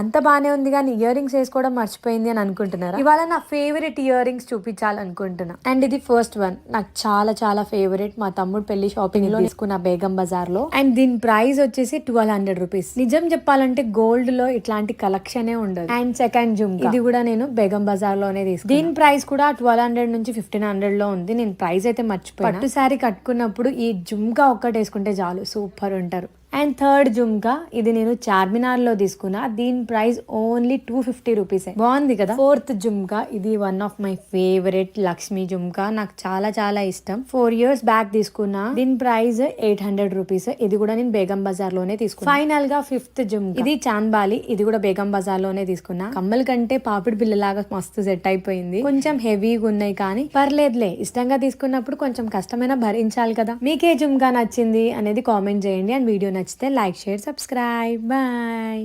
అంత బానే ఉంది కానీ ఇయర్ రింగ్స్ వేసుకోవడం మర్చిపోయింది అని అనుకుంటున్నారా? ఇవాళ నా ఫేవరెట్ ఇయర్ రింగ్స్ చూపించాలనుకుంటున్నా. అండ్ ఇది ఫస్ట్ వన్, నాకు చాలా చాలా ఫేవరెట్. మా తమ్ముడు పెళ్లి షాపింగ్ లో తీసుకున్న బేగం బజార్ లో. అండ్ దీని ప్రైస్ వచ్చేసి 1200 రూపీస్. నిజం చెప్పాలంటే గోల్డ్ లో ఇట్లాంటి కలెక్షనే ఉండదు. అండ్ సెకండ్ జుమ్కా, ఇది కూడా నేను బేగం బజార్ లోనే తీసుకున్నా. దీని ప్రైస్ కూడా 1200 నుంచి 1500 లో ఉంది. నేను ప్రైస్ అయితే మర్చిపోయాను. పట్టు శారీ కట్టుకున్నప్పుడు ఈ జుమ్కా ఒక్కటి వేసుకుంటే చాలు, సూపర్ ఉంటారు. అండ్ థర్డ్ జుమ్కా, ఇది నేను చార్మినార్ లో తీసుకున్నా. దీని ప్రైస్ ఓన్లీ 250 రూపీస్. బాగుంది కదా. ఫోర్త్ జుమ్కా, ఇది one of my favourite Lakshmi jhumka. నాకు చాలా చాలా ఇష్టం. 4 years బ్యాక్ తీసుకున్నా. దీని ప్రైస్ 800 రూపీస్. ఇది కూడా నేను బేగం బజార్ లోనే తీసుకున్నా. ఫైనల్ గా ఫిఫ్త్ జుమ్కా, ఇది చాన్బాలి. ఇది కూడా బేగం బజార్ లోనే తీసుకున్నా. కమ్మల కంటే పాపిడి బిల్లలాగా మస్తు సెట్ అయిపోయింది. కొంచెం హెవీగా ఉన్నాయి కానీ పర్లేదులే, ఇష్టంగా తీసుకున్నప్పుడు కొంచెం కష్టమైనా భరించాలి కదా. మీకే జుమ్కా నచ్చింది అనేది కామెంట్ చేయండి. అండ్ వీడియో నచ్చితే లైక్, షేర్, సబ్స్క్రైబ్. బాయ్.